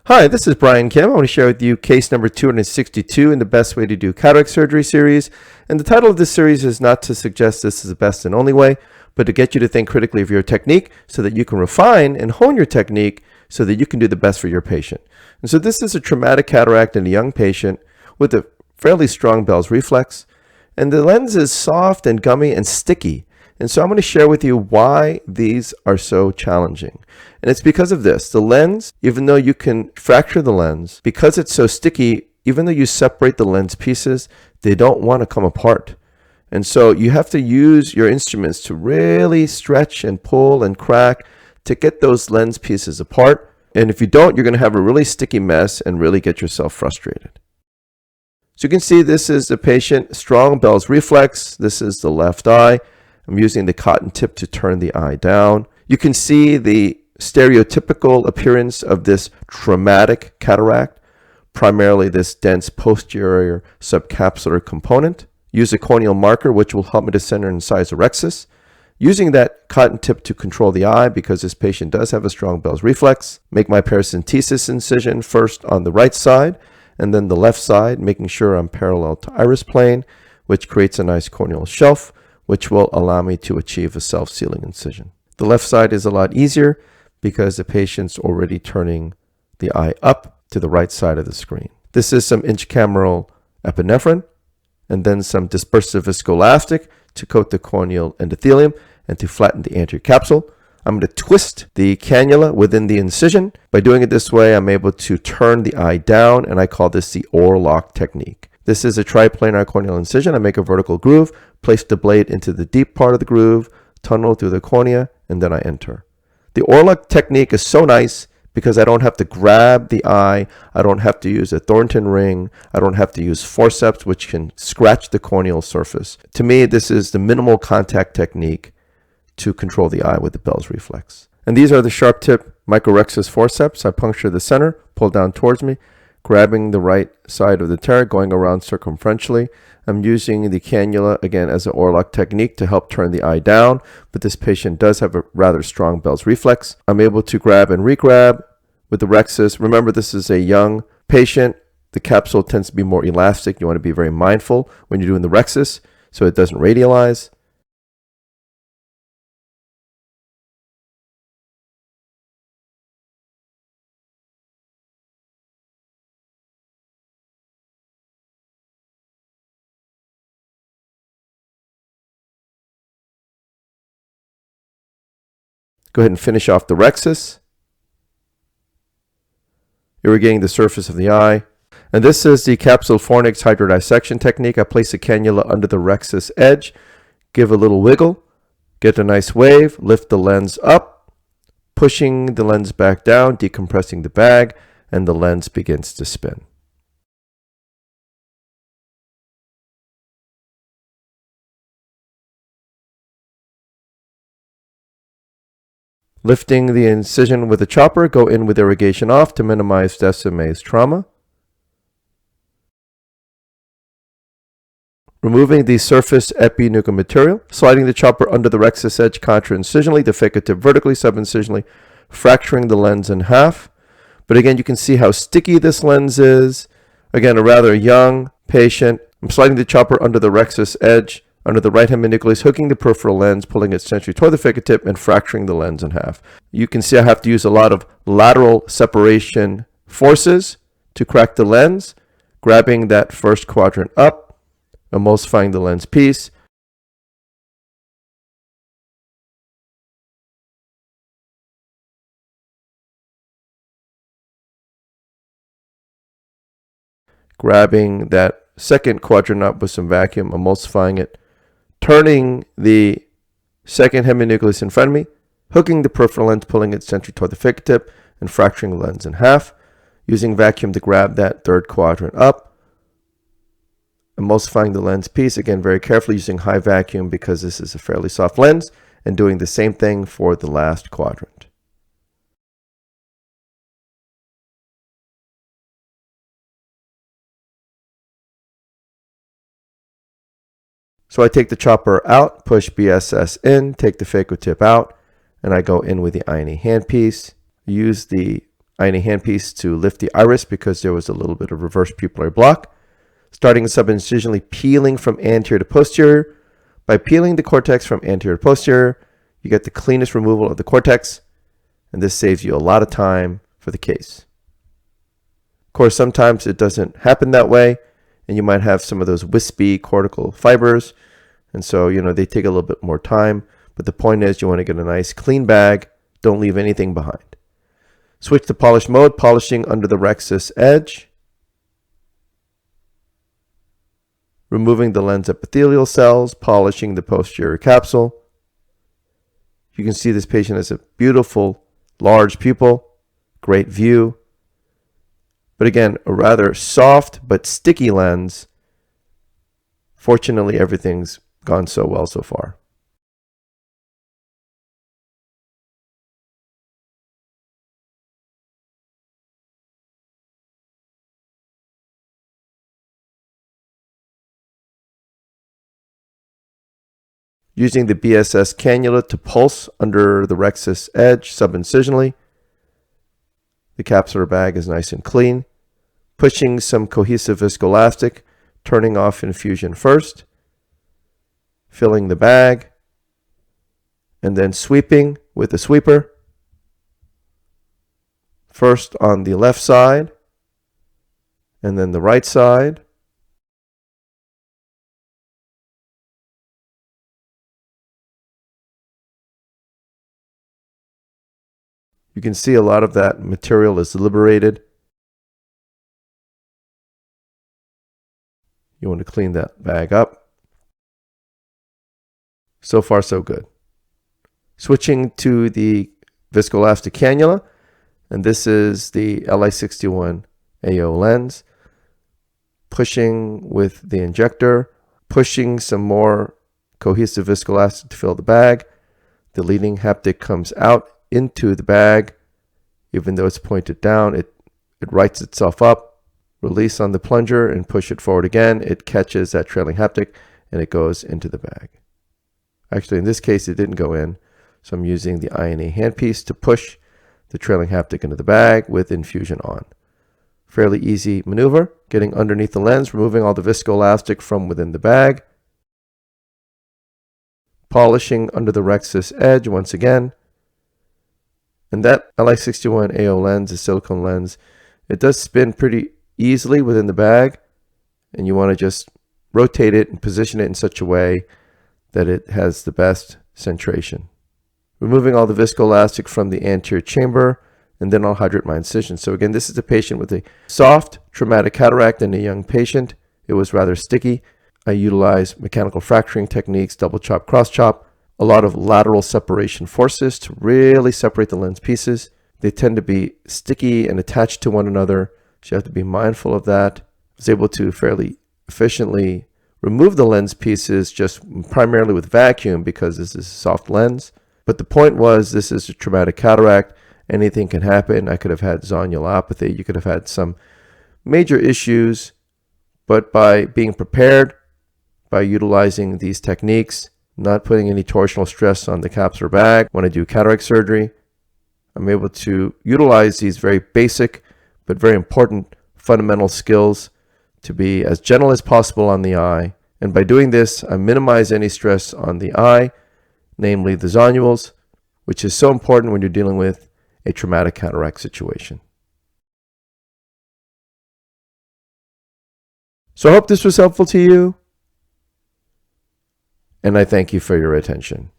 Hi, this is Brian Kim. I want to share with you case number 262 in the best way to do cataract surgery series. And the title of this series is not to suggest this is the best and only way, but to get you to think critically of your technique so that you can refine and hone your technique so that you can do the best for your patient. And so this is a traumatic cataract in a young patient with a fairly strong Bell's reflex. And the lens is soft and gummy and sticky. And so I'm going to share with you why these are so challenging. And it's because of this. The lens, even though you can fracture the lens, because it's so sticky, even though you separate the lens pieces, they don't want to come apart. And so you have to use your instruments to really stretch and pull and crack to get those lens pieces apart. And if you don't, you're going to have a really sticky mess and really get yourself frustrated. So you can see this is the patient, strong Bell's reflex. This is the left eye. I'm using the cotton tip to turn the eye down. You can see the stereotypical appearance of this traumatic cataract, primarily this dense posterior subcapsular component. Use a corneal marker, which will help me to center Capsulorhexis. Using that cotton tip to control the eye because this patient does have a strong Bell's reflex. Make my paracentesis incision first on the right side and then the left side, making sure I'm parallel to iris plane, which creates a nice corneal shelf, which will allow me to achieve a self-sealing incision. The left side is a lot easier because the patient's already turning the eye up to the right side of the screen. This is some intracameral epinephrine and then some dispersive viscoelastic to coat the corneal endothelium and to flatten the anterior capsule. I'm going to twist the cannula within the incision. By doing it this way, I'm able to turn the eye down, and I call this the orlock technique. This is a triplanar corneal incision. I make a vertical groove, place the blade into the deep part of the groove, tunnel through the cornea, and then I enter. The orlock technique is so nice because I don't have to grab the eye. I don't have to use a Thornton ring. I don't have to use forceps, which can scratch the corneal surface. To me, this is the minimal contact technique to control the eye with the Bell's reflex. And these are the sharp tip microrhexis forceps. I puncture the center, pull down towards me, grabbing the right side of the tear, going around circumferentially. I'm using the cannula, again, as an orlock technique to help turn the eye down, but this patient does have a rather strong Bell's reflex. I'm able to grab and re-grab with the rhexis. Remember, this is a young patient. The capsule tends to be more elastic. You want to be very mindful when you're doing the rhexis so it doesn't radialize. Go ahead and finish off the rhexis, irrigating the surface of the eye. And this is the Capsulorhexis hydrodissection technique. I place a cannula under the rhexis edge, give a little wiggle, get a nice wave, lift the lens up, pushing the lens back down, decompressing the bag, and the lens begins to spin. Lifting the incision with a chopper, go in with irrigation off to minimize Descemet's trauma. Removing the surface epinuclear material, sliding the chopper under the rhexis edge contra-incisionally, defecative vertically, sub-incisionally, fracturing the lens in half. But again, you can see how sticky this lens is. Again, a rather young patient. I'm sliding the chopper under the rhexis edge, under the right heminucleus, hooking the peripheral lens, pulling it centrally toward the ficca tip, and fracturing the lens in half. You can see I have to use a lot of lateral separation forces to crack the lens, grabbing that first quadrant up, emulsifying the lens piece. Grabbing that second quadrant up with some vacuum, emulsifying it, turning the second heminucleus in front of me, hooking the peripheral lens, pulling it centrally toward the ficca tip, and fracturing the lens in half, using vacuum to grab that third quadrant up, emulsifying the lens piece, again very carefully using high vacuum because this is a fairly soft lens, and doing the same thing for the last quadrant. So I take the chopper out, push BSS in, take the phaco tip out, and I go in with the INA handpiece. Use the ironing handpiece to lift the iris because there was a little bit of reverse pupillary block. Starting subincisionally peeling from anterior to posterior. By peeling the cortex from anterior to posterior, you get the cleanest removal of the cortex, and this saves you a lot of time for the case. Of course, sometimes it doesn't happen that way, and you might have some of those wispy cortical fibers, and so, they take a little bit more time, but the point is you want to get a nice clean bag, don't leave anything behind. Switch to polish mode, polishing under the rhexis edge, removing the lens epithelial cells, polishing the posterior capsule. You can see this patient has a beautiful large pupil, great view, but again, a rather soft but sticky lens. Fortunately, everything's gone so well so far. Using the BSS cannula to pulse under the rhexis edge subincisionally. The capsular bag is nice and clean. Pushing some cohesive viscoelastic, turning off infusion first. Filling the bag, and then sweeping with a sweeper. First on the left side, and then the right side. You can see a lot of that material is liberated. You want to clean that bag up. So far, so good. Switching to the viscoelastic cannula, and this is the Li61 AO lens. Pushing with the injector, pushing some more cohesive viscoelastic to fill the bag. The leading haptic comes out into the bag. Even though it's pointed down, it rights itself up. Release on the plunger and push it forward again. It catches that trailing haptic and it goes into the bag. Actually, in this case, it didn't go in. So I'm using the INA handpiece to push the trailing haptic into the bag with infusion on. Fairly easy maneuver, getting underneath the lens, removing all the viscoelastic from within the bag. Polishing under the rhexis edge once again. And that Li61 AO lens, a silicone lens, it does spin pretty easily within the bag, and you want to just rotate it and position it in such a way that it has the best centration. Removing all the viscoelastic from the anterior chamber, and then I'll hydrate my incision. So again, this is a patient with a soft traumatic cataract in a young patient. It was rather sticky. I utilize mechanical fracturing techniques, double chop, cross chop, a lot of lateral separation forces to really separate the lens pieces. They tend to be sticky and attached to one another, so you have to be mindful of that. I was able to fairly efficiently remove the lens pieces just primarily with vacuum because this is a soft lens. But the point was, this is a traumatic cataract. Anything can happen. I could have had zonulopathy. You could have had some major issues. But by being prepared, by utilizing these techniques, not putting any torsional stress on the capsular bag when I do cataract surgery, I'm able to utilize these very basic but very important fundamental skills to be as gentle as possible on the eye. And by doing this, I minimize any stress on the eye, namely the zonules, which is so important when you're dealing with a traumatic cataract situation. So I hope this was helpful to you, and I thank you for your attention.